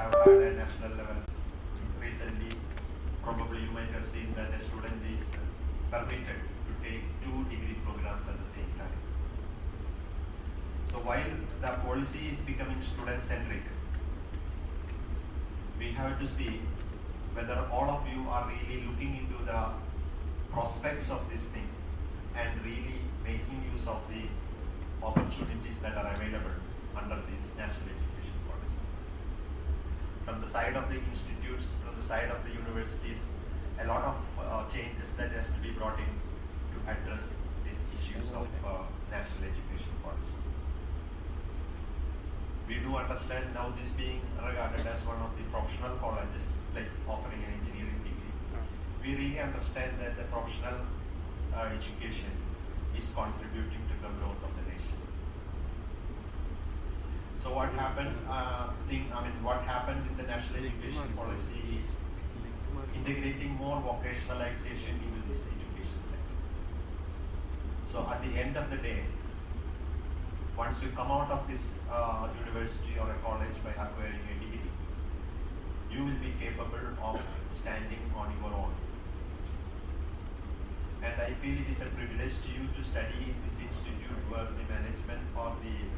have had a national level recently. Probably you might have seen that a student is permitted to take 2 degree programs at the same time. So while the policy is becoming student-centric, we have to see whether all of you are really looking into the prospects of this thing and really making use of the opportunities that are available under this national education policy. From the side of the institutes, from the side of the universities, a lot of changes that has to be brought in to address these issues of national education policy. We do understand now this being regarded as one of the professional colleges, like offering an engineering degree. We really understand that the professional education is contributing to the growth of the nation. So what happened? What happened in the national education policy is integrating more vocationalization into this education sector. So at the end of the day, once you come out of this university or a college by acquiring a degree, you will be capable of standing on your own. And I feel it is a privilege to you to study in this institute where the management or the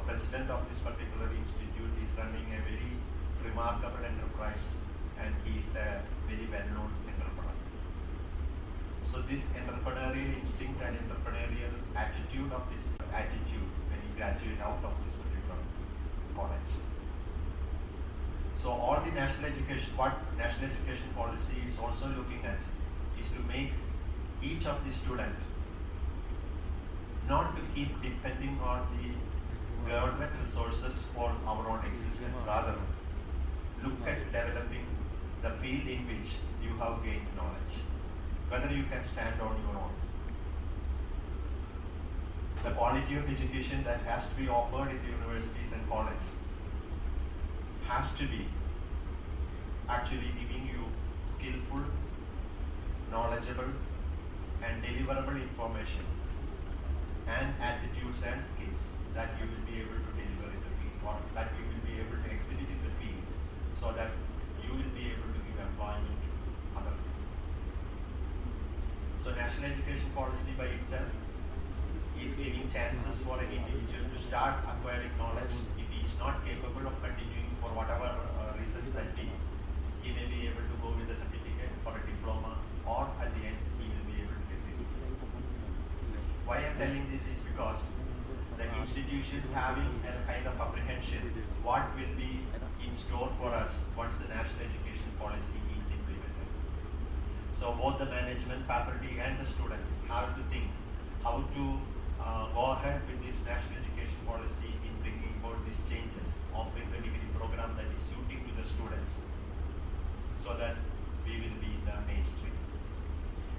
president of this particular institute is running a very remarkable enterprise, and he is a very well-known entrepreneur. So this entrepreneurial instinct and entrepreneurial attitude of this attitude when you graduate out of this particular college. So all the national education, what national education policy is also looking at is to make each of the student not to keep depending on the government resources for our own existence, rather look at developing the field in which you have gained knowledge, whether you can stand on your own. The quality of education that has to be offered in the universities and college has to be actually giving you skillful, knowledgeable, and deliverable information and attitudes and skills that you will be able to deliver in the field, or that you will be able to exhibit in the field, so that you will be able to give employment to other things. So national education policy by itself is giving chances for an individual to start acquiring knowledge. If he is not capable of continuing for whatever reasons that be, he may be able to go with a certificate or a diploma, or at the end he will be able to get it. Why I am telling this is because the institutions having a kind of apprehension what will be in store for us once the national education policy is implemented. So both the management, faculty and the students have to think how to go ahead with this national education policy in bringing about these changes, offering the degree program that is suiting to the students, so that we will be in the mainstream.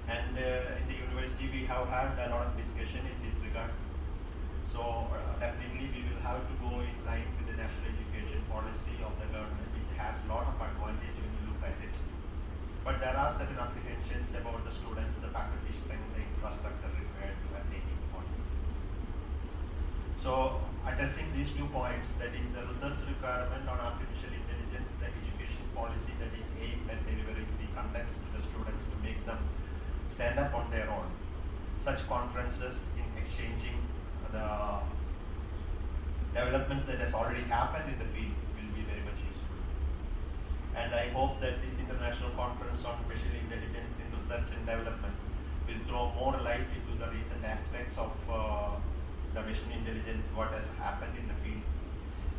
And in the university we have had a lot of discussion in this regard. So definitely we will have to go in line with the national education policy of the government, which has a lot of advantage when you look at it. But there are certain apprehensions about the students, the faculty strength, the infrastructure required to attain all these things. So addressing these 2 points, that is the research requirement on artificial intelligence, the education policy that is aimed at delivering the contents to the students to make them stand up on their own. Such conferences in exchanging the developments that has already happened in the field will be very much useful. And I hope that this international conference on machine intelligence in research and development will throw more light into the recent aspects of the machine intelligence, what has happened in the field.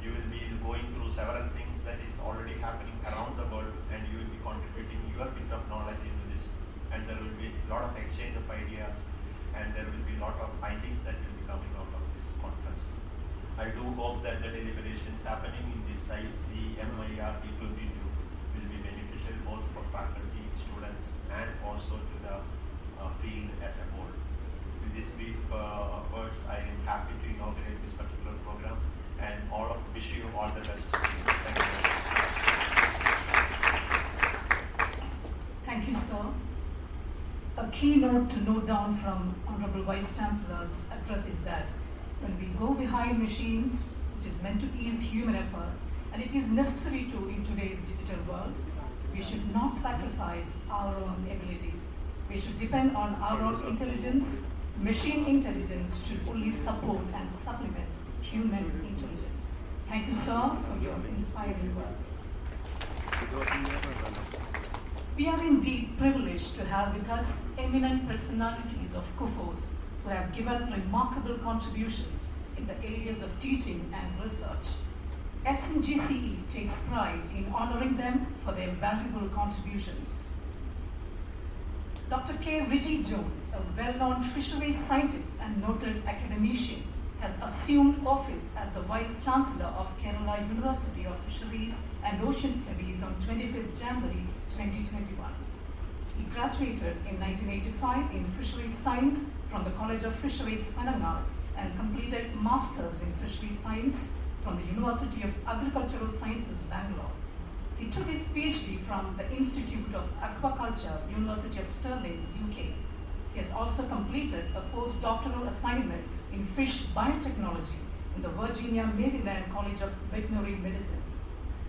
You will be going through several things that is already happening around the world, and you will be contributing your bit of knowledge into this, and there will be a lot of exchange of ideas, and there will be a lot of findings that will be coming out of this conference. I do hope that the deliberations happening in this ICMIR T22 will be beneficial both for faculty, students, and also to the field as a whole. With this brief words, I am happy to inaugurate this particular program, and wish you all the best. Thank you. Thank you, sir. A keynote to note down from Honorable Vice Chancellor's address is that when we go behind machines, which is meant to ease human efforts, and it is necessary to in today's digital world. We should not sacrifice our own abilities. We should depend on our own intelligence. Machine intelligence should only support and supplement human intelligence. Thank you, sir, for your inspiring words. We are indeed privileged to have with us eminent personalities of Coforge who have given remarkable contributions in the areas of teaching and research. SMGCE takes pride in honoring them for their valuable contributions. Dr. K. Vijay Jones, a well-known fisheries scientist and noted academician, has assumed office as the Vice Chancellor of Kerala University of Fisheries and Ocean Studies on 25th January 2021. He graduated in 1985 in Fisheries Science from the College of Fisheries, Panangal, and completed Masters in Fisheries Science from the University of Agricultural Sciences, Bangalore. He took his PhD from the Institute of Aquaculture, University of Stirling, UK. He has also completed a postdoctoral assignment in fish biotechnology in the Virginia Maryland College of Veterinary Medicine.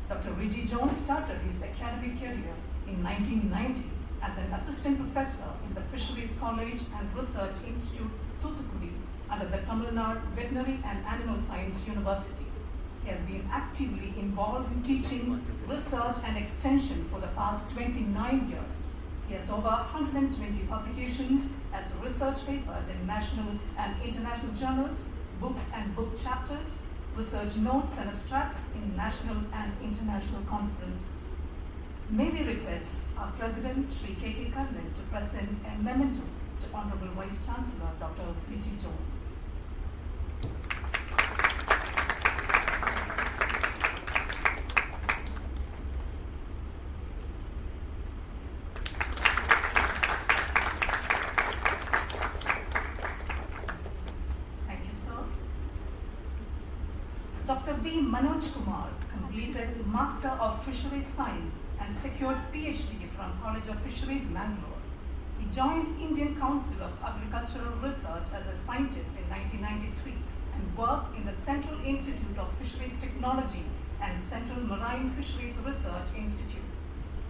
Dr. Vijay Jones started his academic career in 1990 as an assistant professor in the Fisheries College and Research Institute, Thoothukudi, under the Tamil Nadu Veterinary and Animal Science University. He has been actively involved in teaching, research, and extension for the past 29 years. He has over 120 publications as research papers in national and international journals, books and book chapters, research notes and abstracts in national and international conferences. May we request our President, Sri K.K. Karnan, to present a memento to Honorable Vice Chancellor, Dr. Vijay Jones. Dr. B. Manoj Kumar completed Master of Fisheries Science and secured PhD from College of Fisheries, Bangalore. He joined Indian Council of Agricultural Research as a scientist in 1993 and worked in the Central Institute of Fisheries Technology and Central Marine Fisheries Research Institute.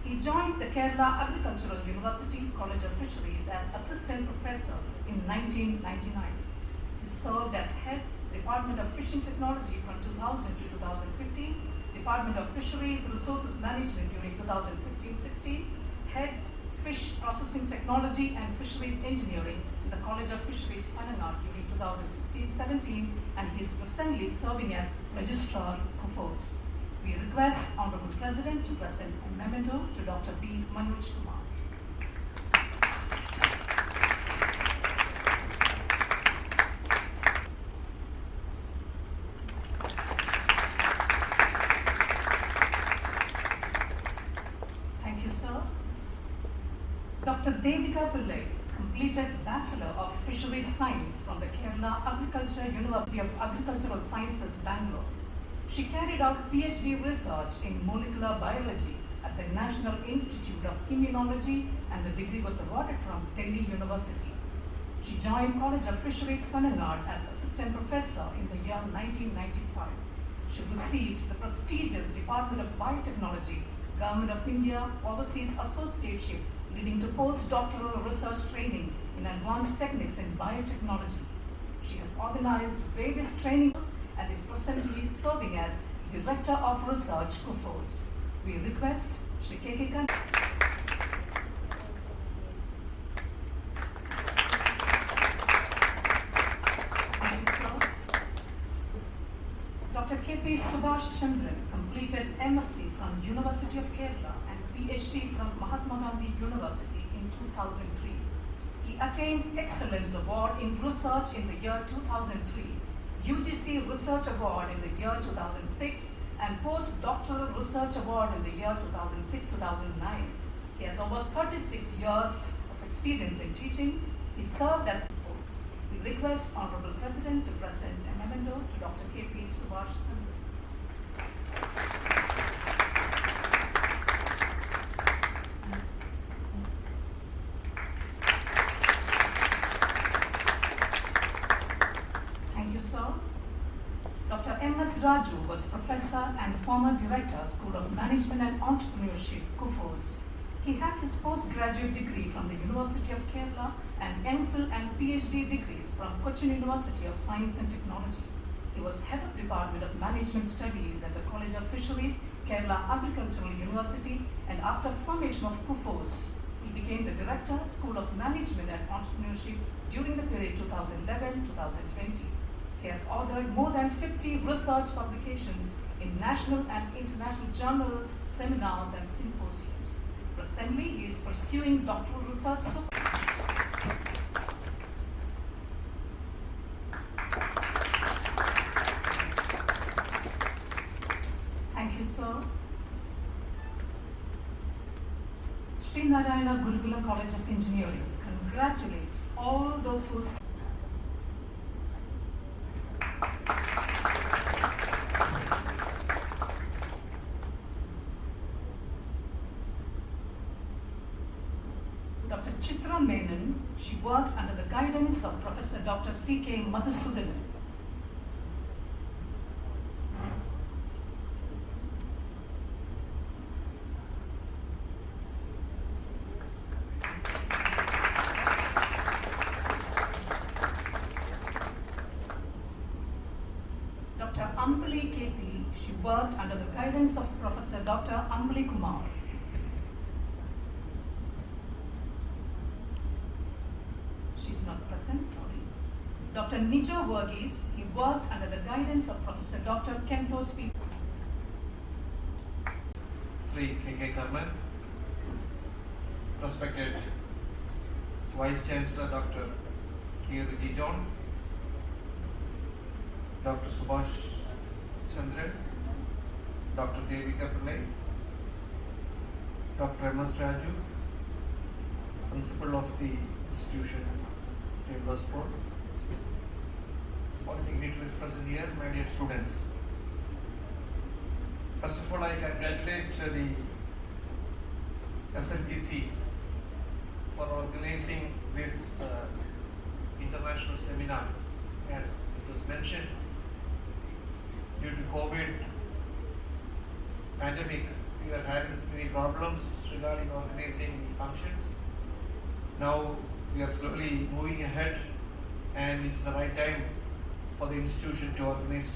He joined the Kerala Agricultural University College of Fisheries as assistant professor in 1999. He served as head Department of Fishing Technology from 2000 to 2015, Department of Fisheries Resources Management during 2015-16, Head Fish Processing Technology and Fisheries Engineering in the College of Fisheries, Panangal during 2016-17, and he is presently serving as Registrar Coforge. We request Honorable President to present a memento to Dr. B. Manoj Kumar. Dr. Devika Pillai completed Bachelor of Fisheries Science from the Kerala Agriculture University of Agricultural Sciences, Bangalore. She carried out PhD research in molecular biology at the National Institute of Immunology, and the degree was awarded from Delhi University. She joined College of Fisheries, Panangal as assistant professor in the year 1995. She received the prestigious Department of Biotechnology, Government of India Overseas Associateship, leading to postdoctoral research training in advanced techniques in biotechnology. She has organized various trainings and is presently serving as Director of Research, Coforge. We request Sri K.K. Karnan. Thank you, sir. Dr. K.P. Subhash Chandran completed MSc from University of Kerala and PhD from Mahatma Gandhi University in 2003. He attained Excellence Award in Research in the year 2003, UGC Research Award in the year 2006, and Postdoctoral Research Award in the year 2006-2009. He has over 36 years of experience in teaching. He served as host. We request Honorable President to present a memento to Dr. K.P. Subhash Chandran. Dr. M.S. Raju was professor and former Director, School of Management and Entrepreneurship, Kufos. He had his postgraduate degree from the University of Kerala and MPhil and PhD degrees from Cochin University of Science and Technology. He was head of Department of Management Studies at the College of Fisheries, Kerala Agricultural University, and after formation of Kufos, he became the Director, School of Management and Entrepreneurship during the period 2011-2020. He has authored more than 50 research publications in national and international journals, seminars, and symposiums. Presently, he is pursuing doctoral research. Thank you, sir. Sri Narayana Gurukula College of Engineering congratulates all those who Dr. Chitra Menon. She worked under the guidance of Professor Dr. C.K. Madhusudanan. Dr. Ambali K.P. She worked under the guidance of Professor Dr. Ambali Kumar. She's not present, sorry. Dr. Nijo Verghese. He worked under the guidance of Professor Dr. Kenthos P. Sri K.K. Karman, respected Vice Chancellor Dr. Kirti John, Dr. Subhash Chandran, Dr. Devika Pillai, Dr. M.S. Raju, Principal of the institution, St. Westport, all dignitaries present here, my dear students. First of all, I congratulate the SLPC for organizing this international seminar. As it was mentioned, due to COVID pandemic, we are having many problems regarding organizing functions. Now we are slowly moving ahead, and it's the right time for the institution to organize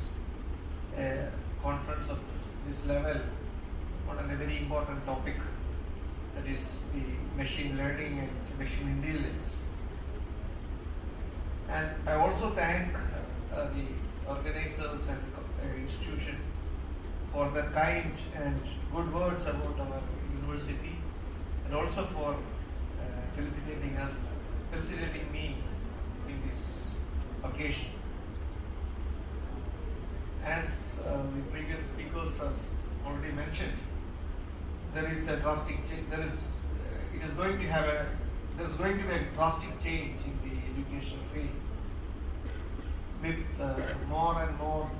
a conference of this level on a very important topic, that is the machine learning and machine intelligence. And I also thank the organizers and institution for their kind and good words about our university, and also for felicitating me in this occasion. As the previous speakers has already mentioned, there is a drastic change. There is going to be a drastic change in the education field, with more and more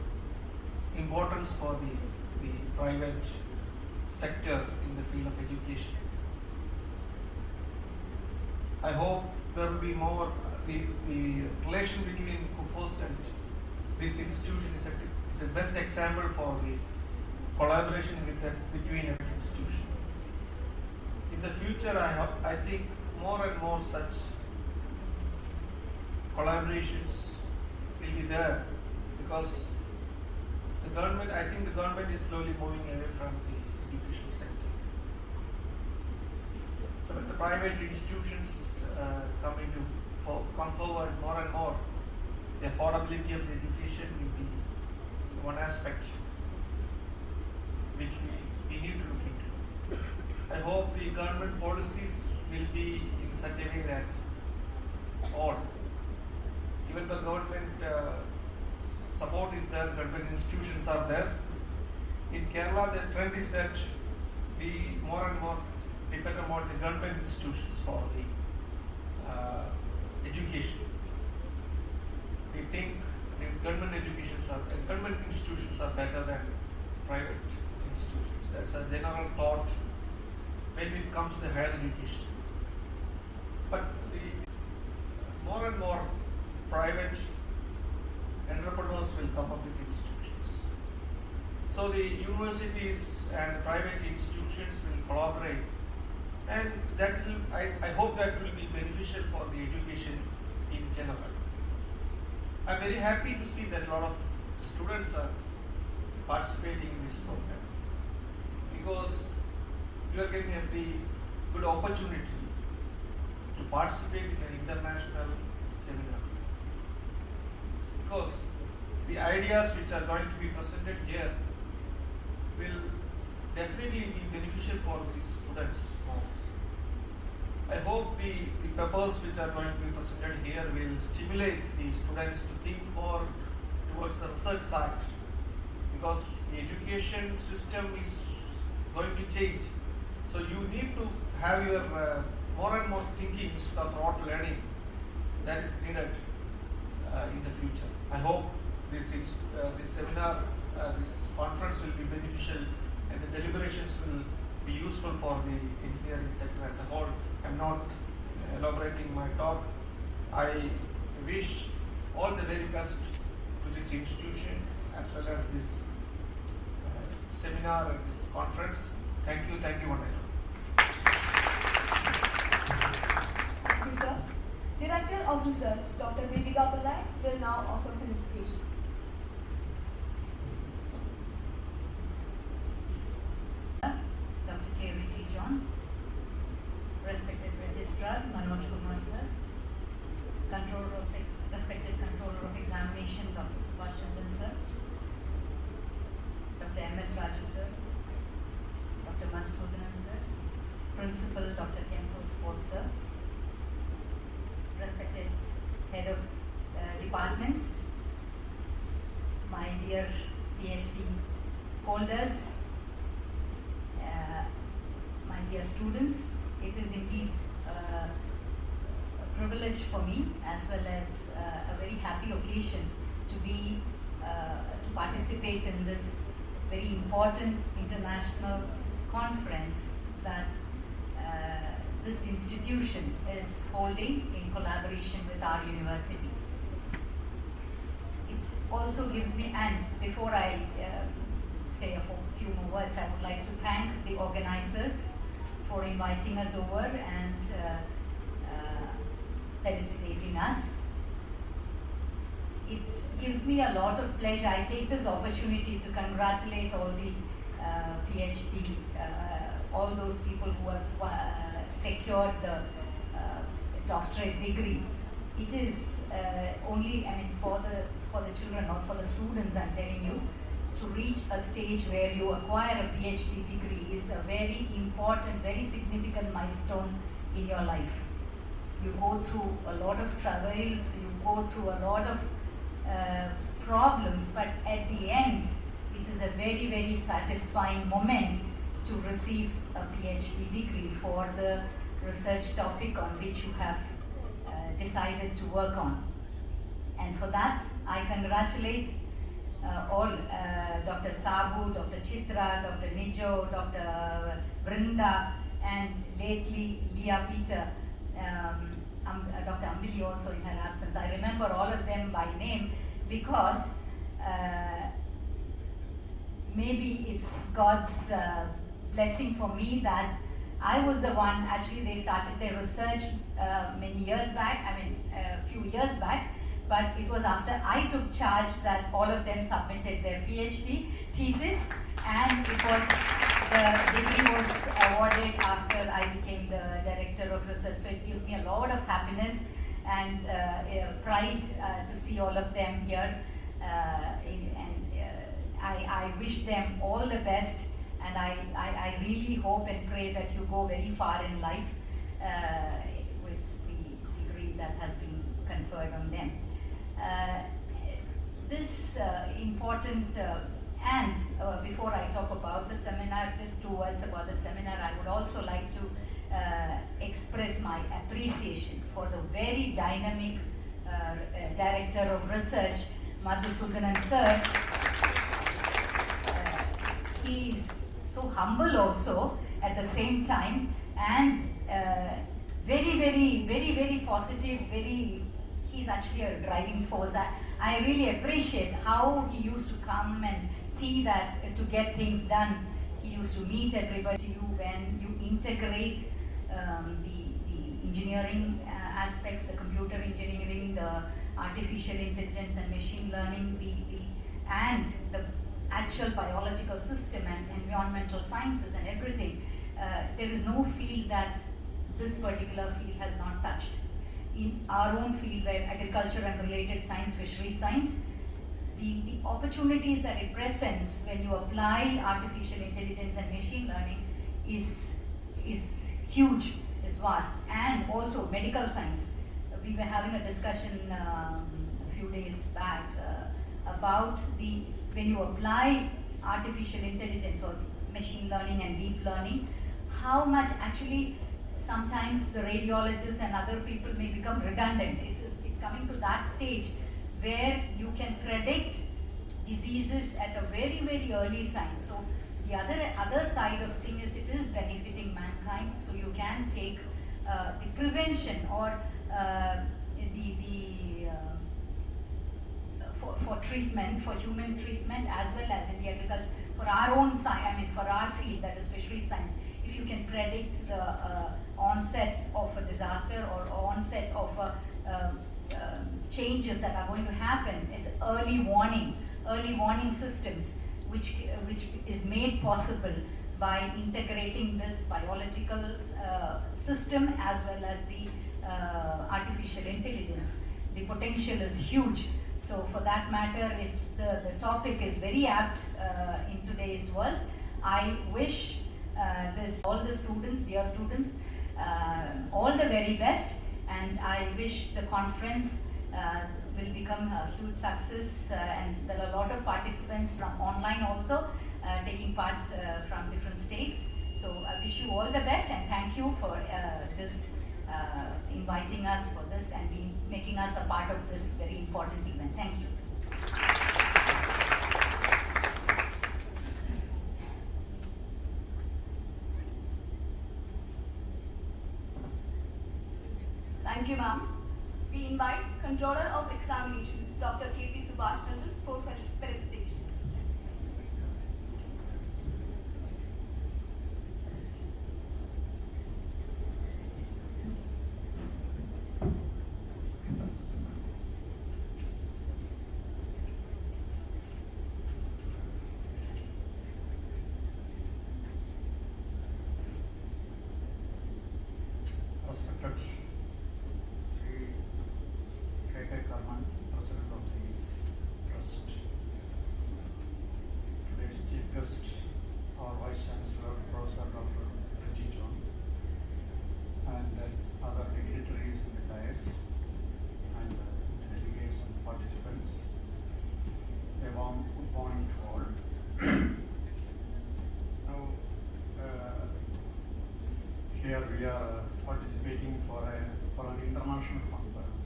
importance for the private sector in the field of education. I hope there will be more. The relation between Kufos and this institution is a best example for the collaboration between every institution. In the future, I think more and more such collaborations will be there, because I think the government is slowly moving away from the educational sector. So with the private institutions come forward more and more, the affordability of the education will be one aspect which we need to look into. I hope the government policies will be in such a way that all, even the government support is there, government institutions are there. In Kerala, the trend is that we more and more depend upon the government institutions for the education. We think the government institutions are better than private institutions. That's a general thought when it comes to higher education. But more and more private entrepreneurs will come up with institutions. So So the universities and private institutions will collaborate, and that will, I hope that will be beneficial for the education in general. I'm very happy to see that a lot of students are participating in this program, because you are getting a very good opportunity to participate in an international seminar, because the ideas which are going to be presented here will definitely be beneficial for the students more. I hope the papers which are going to be presented here will stimulate the students to think more towards the research side, because the education system is going to change. So you need to have your more and more thinking instead of rote learning that is needed in the future. I hope this seminar, this conference will be beneficial, and the deliberations will be useful for the engineering sector as a whole. I'm not elaborating my talk. I wish all the very best to this institution as well as this seminar and this conference. Thank you one and all. Thank you, sir. Director of Research, Dr. Deepika Pillai, will now offer her speech. Dr. K.V.T. John, respected Registrar Manoj Kumar sir, respected Controller of Examination Dr. Subhash Chandran sir, Dr. M.S. Raju sir, Dr. Madhusudanan sir, Principal Dr. Kempo Sports sir, respected Head of Departments, my dear PhD holders, my dear students, it is indeed a privilege for me as well as a very happy occasion to participate in this very important international conference that this institution is holding in collaboration with our university. It also gives me, and before I say a few more words, I would like to thank the organizers for inviting us over and felicitating us. It gives me a lot of pleasure. I take this opportunity to congratulate all the PhD, all those people who have secured the doctorate degree. It is only, for the children, not for the students, I'm telling you, to reach a stage where you acquire a PhD degree is a very important, very significant milestone in your life. You go through a lot of travails, you go through a lot of problems, but at the end, it is a very, very satisfying moment to receive a PhD degree for the research topic on which you have decided to work on. And for that, I congratulate all Dr. Sabu, Dr. Chitra, Dr. Nijo, Dr. Brinda, and lately Leah Peter, Dr. Ambili also in her absence. I remember all of them by name because maybe it's God's blessing for me that I was the one, actually they started their research many years back, a few years back, but it was after I took charge that all of them submitted their PhD thesis, and the degree was awarded after I became the Director of Research. So it gives me a lot of happiness and pride to see all of them here, I wish them all the best, and I really hope and pray that you go very far in life with the degree that has been conferred on them. This important and before I talk about the seminar, just 2 words about the seminar, I would also like to express my appreciation for the very dynamic Director of Research, Madhusudanan sir. He is so humble also at the same time, and very positive, he's actually a driving force. I really appreciate how he used to come and see that, to get things done. He used to meet everybody. You when you integrate the engineering aspects, the computer engineering, the artificial intelligence and machine learning, and the actual biological system and environmental sciences and everything, there is no field that this particular field has not touched. In our own field, where agriculture and related science, fisheries science, the opportunities that it presents when you apply artificial intelligence and machine learning is huge, is vast, and also medical science. We were having a discussion a few days back about when you apply artificial intelligence or machine learning and deep learning, how much actually sometimes the radiologists and other people may become redundant. It's coming to that stage where you can predict diseases at a very, very early sign. So the other side of thing is it is benefiting mankind. So you can take the prevention or for treatment, for human treatment, as well as in the agriculture, for our own science, for our field, that is fisheries science. If you can predict the onset of a disaster or onset of changes that are going to happen, it's early warning systems, which is made possible by integrating this biological system as well as the artificial intelligence. The potential is huge. So for that matter, the topic is very apt in today's world. I wish all the students, dear students, all the very best, and I wish the conference will become a huge success, and there are a lot of participants from online also taking part from different states. So I wish you all the best, and thank you for this inviting us for this and making us a part of this very important event. Thank you. Thank you, ma'am. We invite Controller of Examinations, Dr. K.P. Subhash Chandran, for felicitation. Respected Sri K.K. Karman, President of the Trust. Today's chief guest, our Vice Chancellor, Professor Dr. Raji John, and other dignitaries in the dais, and delegates and participants. A warm good morning to all. Now, here we are participating for an international conference.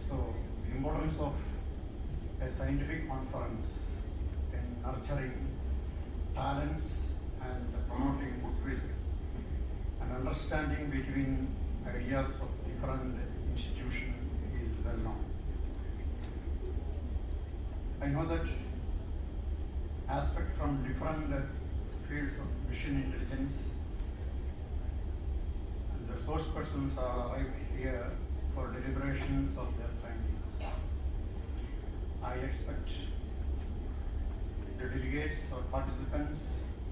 So the importance of a scientific conference in nurturing talents and promoting goodwill and understanding between ideas of different institutions is well known. I know that aspect from different fields of machine intelligence, and the source persons are arrived here for deliberations of their findings. I expect the delegates or participants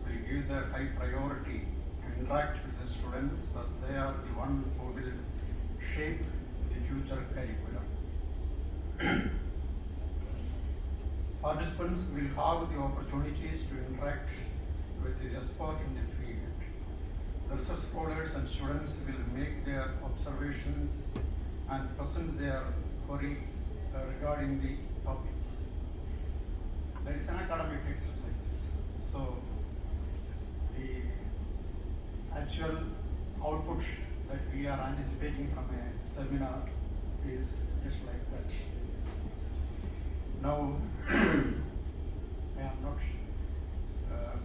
will give their high priority to interact with the students, as they are the one who will shape the future curriculum. Participants will have the opportunities to interact with the expert in the field. The research scholars and students will make their observations and present their query regarding the topic. There is an academic exercise. So the actual output that we are anticipating from a seminar is just like that. Now, I am not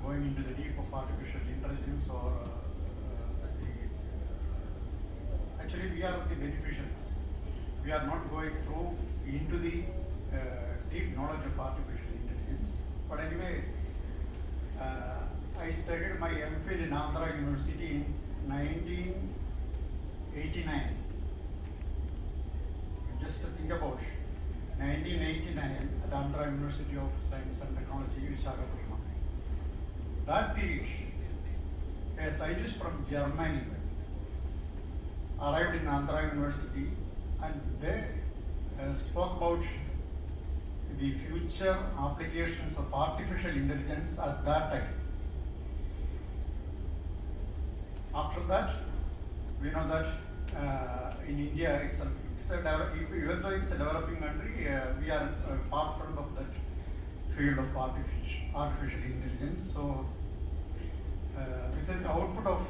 going into the deep of artificial intelligence or actually we are the beneficiaries. We are not going through into the deep knowledge of artificial intelligence. But anyway, I studied my MPhil in Andhra University in 1989. Just to think about 1989 at Andhra University of Science and Technology, Visakhapatnam. That period, a scientist from Germany arrived in Andhra University and they spoke about the future applications of artificial intelligence at that time. After that, we know that in India, even though it's a developing country, we are far from of that field of artificial intelligence. So, with the output of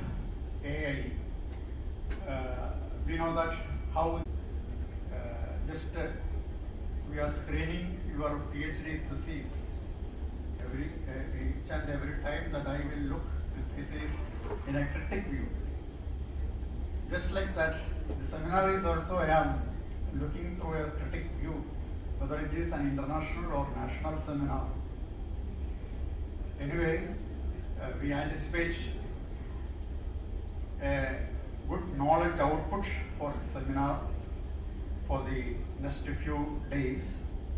AI, we know that how we are screening your PhD thesis each and every time that I will look at the thesis in a critic view. Just like that, the seminar is also I am looking through a critic view, whether it is an international or national seminar. Anyway, we anticipate a good knowledge output for the seminar for the next few days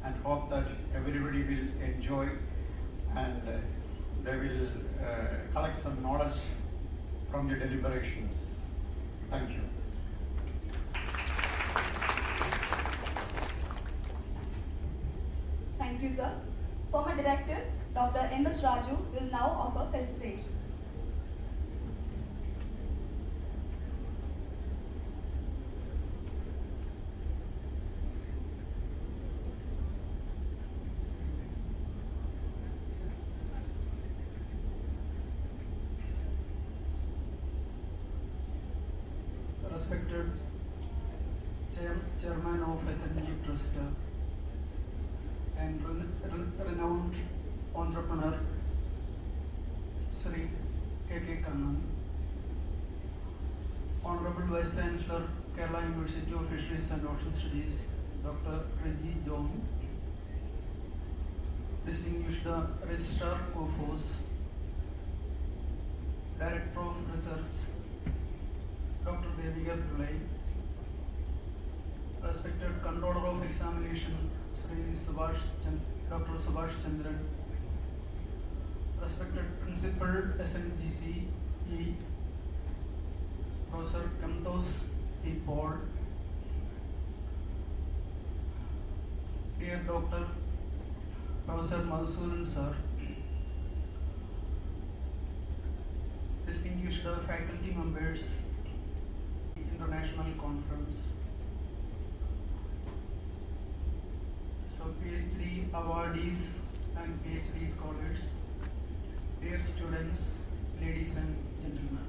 and hope that everybody will enjoy and they will collect some knowledge from the deliberations. Thank you. Thank you, sir. Former Director, Dr. M.S. Raju will now offer felicitation. Respected Chairman of SNG Trust and renowned entrepreneur Sri K.K. Kannan, Honorable Vice Chancellor, Kerala University of Fisheries and Ocean Studies, Dr. Reggie John, distinguished Registrar COFOS, Director of Research, Dr. Devika Pillai, respected Controller of Examination, Dr. Subhash Chandran, respected Principal SNGC, Professor Kamtos E. Paul, dear Dr. Professor Madhusudan Sir, distinguished faculty members, International Conference. So PhD awardees and PhD scholars, dear students, ladies and gentlemen.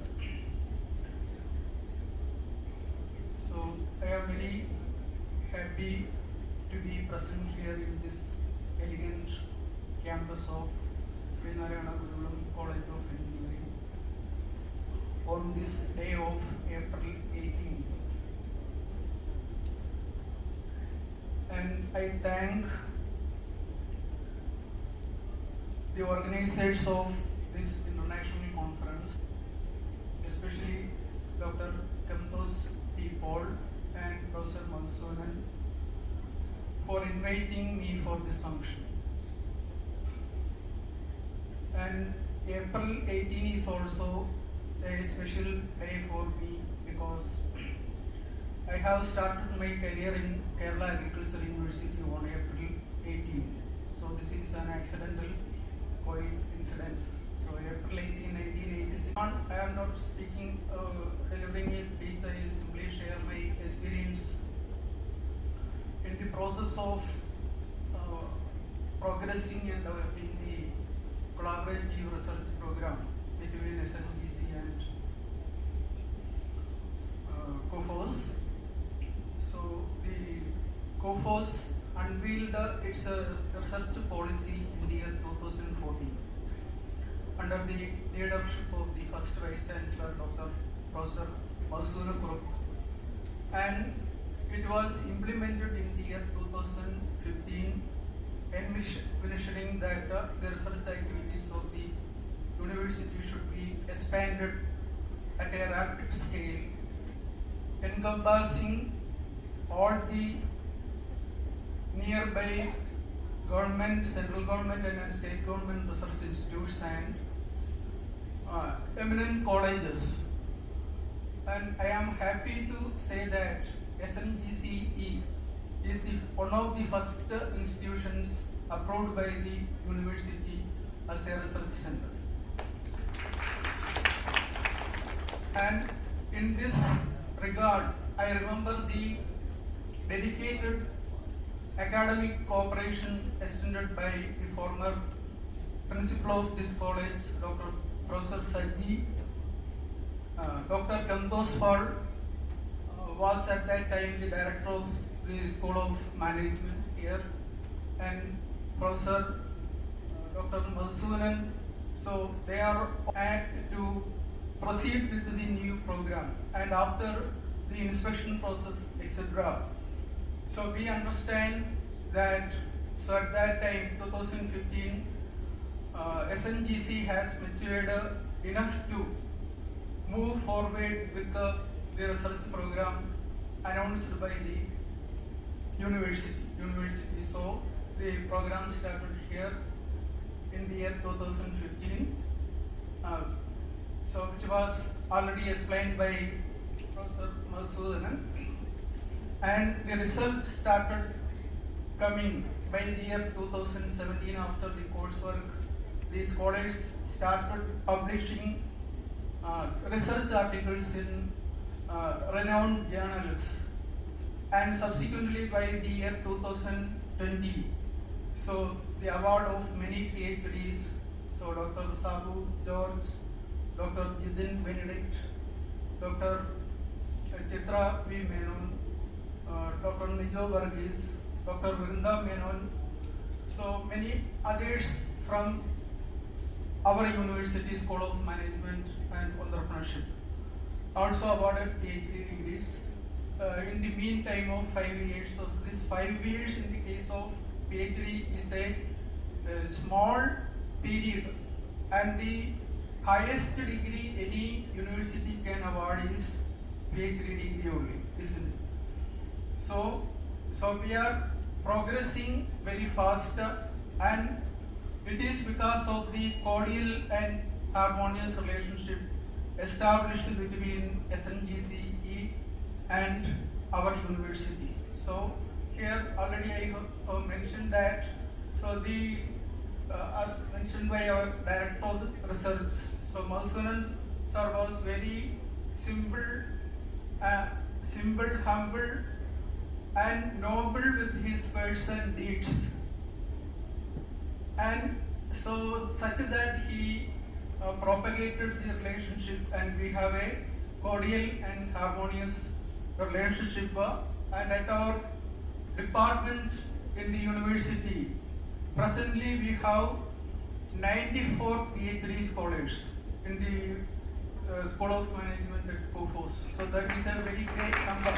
So I am very happy to be present here in this elegant campus of Sri Narayana Gurukulam College of Engineering on this day of April 18th. And I thank the organizers of this international conference, especially Dr. Kamtos T. Paul and Professor Madhusudan, for inviting me for this function. And April 18 is also a special day for me because I have started my career in Kerala Agriculture University on April 18. So this is an accidental coincidence. So April 18, 1986. I am not speaking, delivering a speech. I simply share my experience in the process of progressing and developing the collaborative research program between SNGC and COFOS. So the COFOS unveiled its research policy in the year 2014 under the leadership of the first Vice Chancellor, Dr. Professor Madhusudan, and it was implemented in the year 2015 envisioning that the research activities of the university should be expanded at a rapid scale, encompassing all the nearby government, central government and state government research institutes and eminent colleges. And I am happy to say that SNGCE is one of the first institutions approved by the university as a research center. And in this regard, I remember the dedicated academic cooperation extended by the former principal of this college, Dr. Professor Sajji. Dr. Kantos Fall was at that time the director of the School of Management here, and Professor Dr. Masunan. So they are to proceed with the new program, and after the inspection process, etc. So we understand that, so at that time, 2015, SNGC has matured enough to move forward with the research program announced by the university. So the program started here in the year 2015. So which was already explained by Professor Masudanan, and the result started coming by the year 2017. After the coursework, the scholars started publishing research articles in renowned journals, and subsequently by the year 2020, so the award of many PhDs, so Dr. Sabu George, Dr. Jidin Benedict, Dr. Chitra V. Menon, Dr. Nijo Varghese, Dr. Vrinda Menon, so many others from our university, School of Management and Entrepreneurship, also awarded PhD degrees in the meantime of 5 years. So this 5 years in the case of PhD is a small period, and the highest degree any university can award is PhD degree only, isn't it? So we are progressing very fast, and it is because of the cordial and harmonious relationship established between SNGCE and our university. So here already I have mentioned that, so the as mentioned by our director of research, so Masunan sir was very simple, humble and noble with his words and deeds, and so such that he propagated the relationship, and we have a cordial and harmonious relationship. And at our department in the university, presently we have 94 PhD scholars in the School of Management at Kofos. So that is a very great number.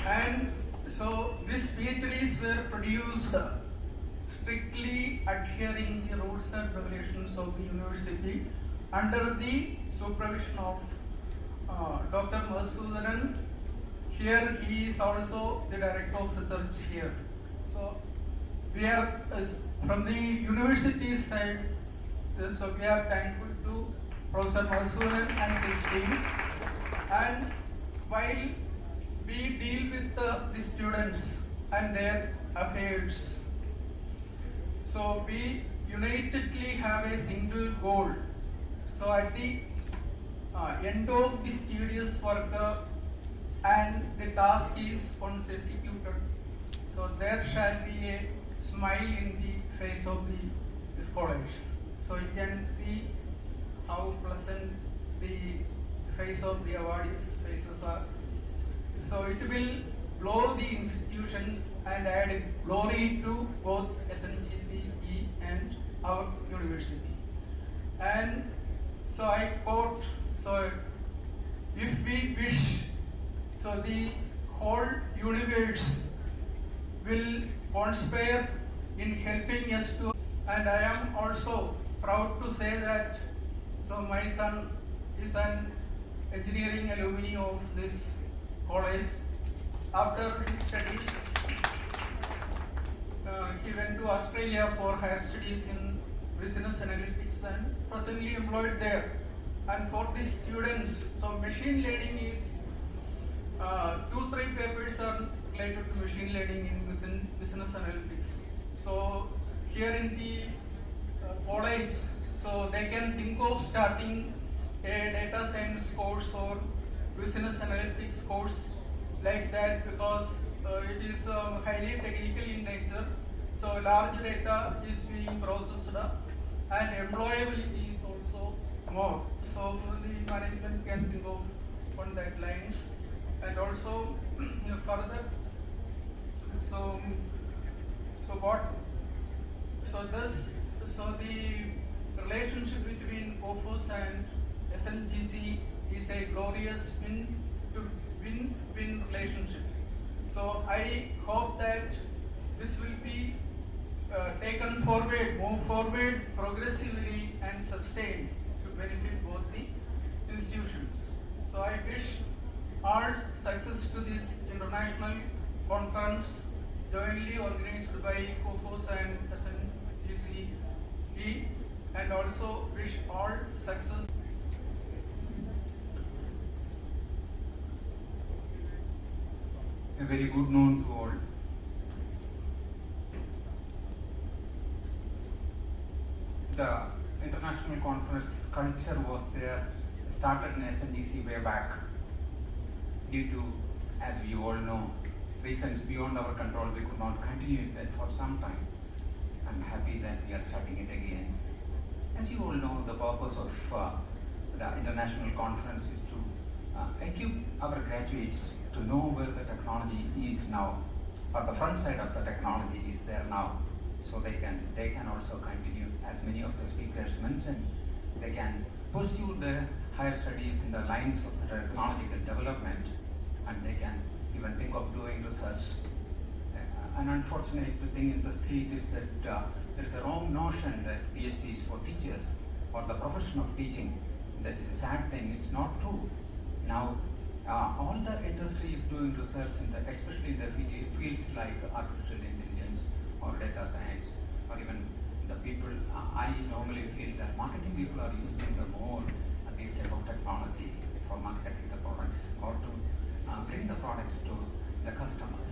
And so these PhDs were produced strictly adhering the rules and regulations of the university under the supervision of Dr. Masudanan. Here he is also the director of research here. So we are from the university side, so we are thankful to Professor Masudanan and his team. And while we deal with the students and their affairs, so we unitedly have a single goal. So at the end of the studious work and the task is once executed, so there shall be a smile in the face of the scholars. So you can see how pleasant the face of the awardees' faces are. So it will blow the institutions and add glory to both SNGCE and our university. And so I quote, so if we wish, so the whole universe will conspire in helping us to, and I am also proud to say that, so my son is an engineering alumni of this college. After his studies, he went to Australia for higher studies in business analytics and presently employed there. And for the students, so machine learning is 2-3 papers are related to machine learning in business analytics. So here in the college, so they can think of starting a data science course or business analytics course like that, because it is highly technical in nature. So large data is being processed and employability is also more. So the management can think of on that lines, and also further. So the relationship between Opus and SNGC is a glorious win-win relationship. So I hope that this will be taken forward, move forward progressively and sustained to benefit both the institutions. So I wish all success to this international conference jointly organized by Opus and SNGC, and also wish all success. A very good noon to all. The international conference culture was there, started in SNDC way back. Due to, as we all know, reasons beyond our control, we could not continue that for some time. I'm happy that we are starting it again. As you all know, the purpose of the international conference is to equip our graduates to know where the technology is now, or the front side of the technology is there now, so they can also continue, as many of the speakers mentioned, they can pursue their higher studies in the lines of the technological development, and they can even think of doing research. An unfortunate thing in the state is that there is a wrong notion that PhD is for teachers or the profession of teaching. That is a sad thing. It's not true. Now, all the industry is doing research in the, especially the fields like artificial intelligence or data science, or even the people. I normally feel that marketing people are using the more this type of technology for marketing the products or to bring the products to the customers.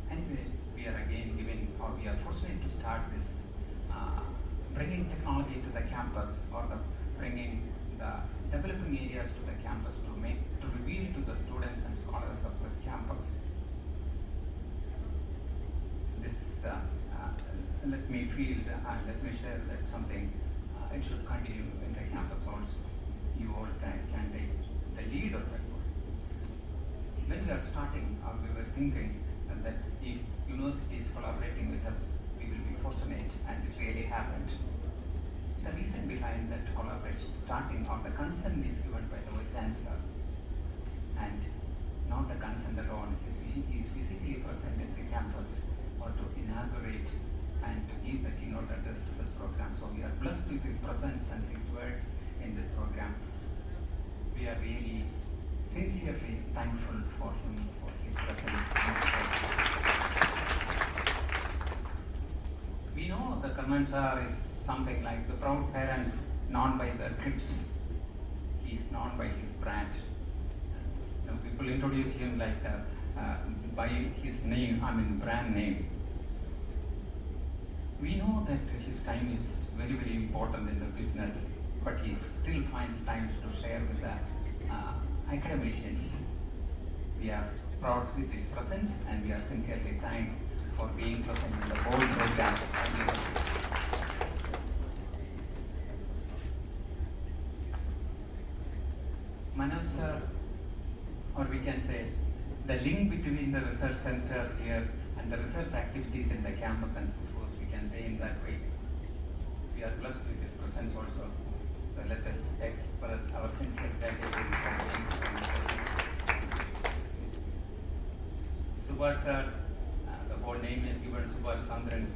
Anyway, we are again giving, or we are fortunate to start this bringing technology to the campus, or bringing the developing areas to the campus to reveal to the students and scholars of this campus. This let me share that something it should continue in the campus also. You all can take the lead of that work. When we are starting, we were thinking that if university is collaborating with us, we will be fortunate, and it really happened. The reason behind that collaboration starting, or the consent is given by the Vice Chancellor, and not the consent alone. He is physically present at the campus or to inaugurate and to give the keynote address to this program. So we are blessed with his presence and his words in this program. We are really sincerely thankful for him, for his presence. We know the Karmansar is something like the proud parents known by their kids. He is known by his brand. People introduce him like by his name, brand name. We know that his time is very, very important in the business, but he still finds time to share with the academicians. We are proud with his presence, and we are sincerely thanked for being present in the whole program. Manoj sir, or we can say the link between the research center here and the research activities in the campus and force, we can say in that way. We are blessed with his presence also. So let us express our sincere gratitude. Subhash sir, the whole name is given even Subhash Chandran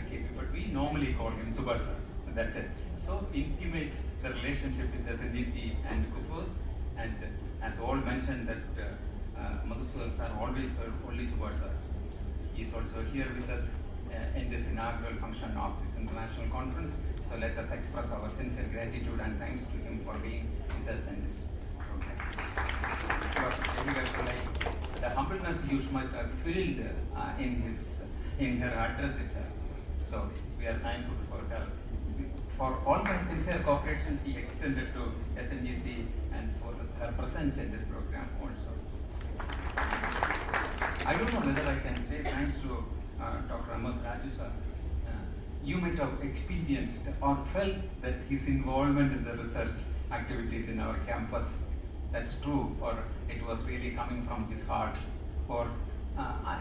KP, but we normally call him Subhash sir. That's it. So intimate the relationship with SNDC and Kufos, and as all mentioned that Madhusudan sir always only Subhash sir. He is also here with us in this inaugural function of this international conference. So let us express our sincere gratitude and thanks to him for being with us in this program. The humbleness you must have filled in her address itself. So we are thankful for her, for all the sincere cooperation she extended to SNGC and for her presence in this program also. I don't know whether I can say thanks to Dr. Amos Raju sir. You might have experienced or felt that his involvement in the research activities in our campus, that's true, or it was really coming from his heart. Or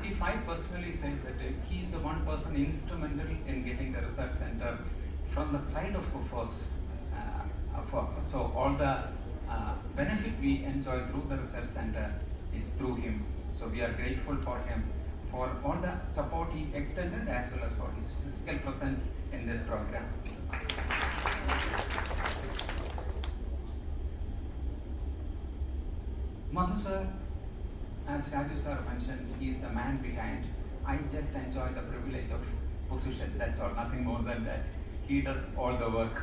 if I personally say that he is the one person instrumental in getting the research center from the side of Kufos, so all the benefit we enjoy through the research center is through him. So we are grateful for him for all the support he extended as well as for his physical presence in this program. Madhu sir, as Raju sir mentioned, he is the man behind. I just enjoy the privilege of position, that's all, nothing more than that. He does all the work,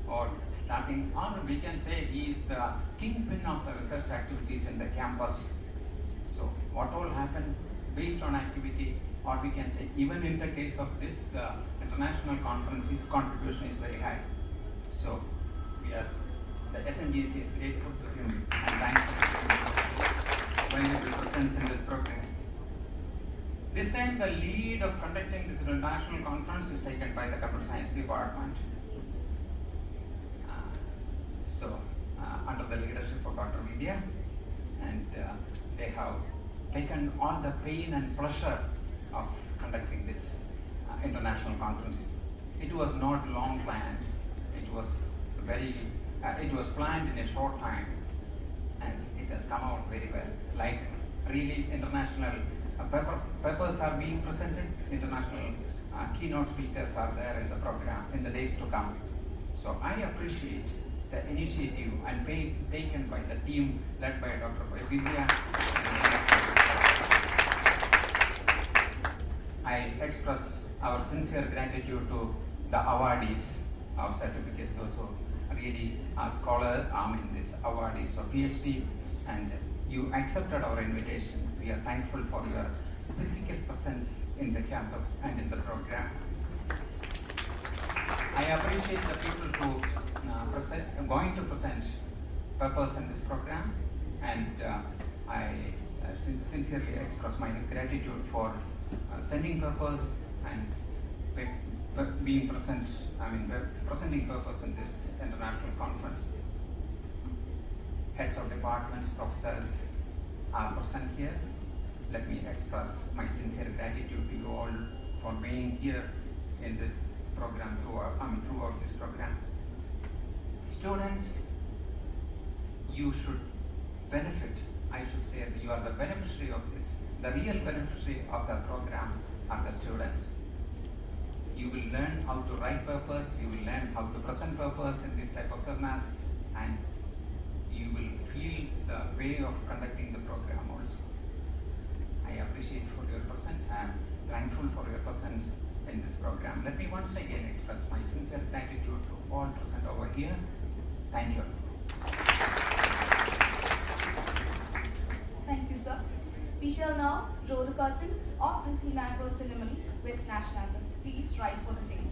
or starting, or we can say he is the kingpin of the research activities in the campus. So what all happened based on activity, or we can say even in the case of this international conference, his contribution is very high. So we are, the SNGC is grateful to him and thankful to him when he presents in this program. This time the lead of conducting this international conference is taken by the Computer Science Department. Under the leadership of Dr. Vidya, and they have taken all the pain and pleasure of conducting this international conference. It was not long planned. It was it was planned in a short time, and it has come out very well. Like really international papers are being presented, international keynote speakers are there in the program in the days to come. So I appreciate the initiative and pain taken by the team led by Dr. Vidya. I express our sincere gratitude to the awardees of certificate, those who really are scholars in this awardees of PhD, and you accepted our invitation. We are thankful for your physical presence in the campus and in the program. I appreciate the people who are going to present papers in this program, and I sincerely express my gratitude for sending papers and being present, presenting papers in this international conference. Heads of departments, professors are present here. Let me express my sincere gratitude to you all for being here in this program throughout this program. Students, you should benefit. I should say that you are the beneficiary of this. The real beneficiary of the program are the students. You will learn how to write papers, you will learn how to present papers in this type of seminars, and you will feel the way of conducting the program also. I appreciate for your presence. I am thankful for your presence in this program. Let me once again express my sincere gratitude to all present over here. Thank you. Thank you, sir. We shall now draw the curtains of this inaugural ceremony with national anthem. Please rise for the same.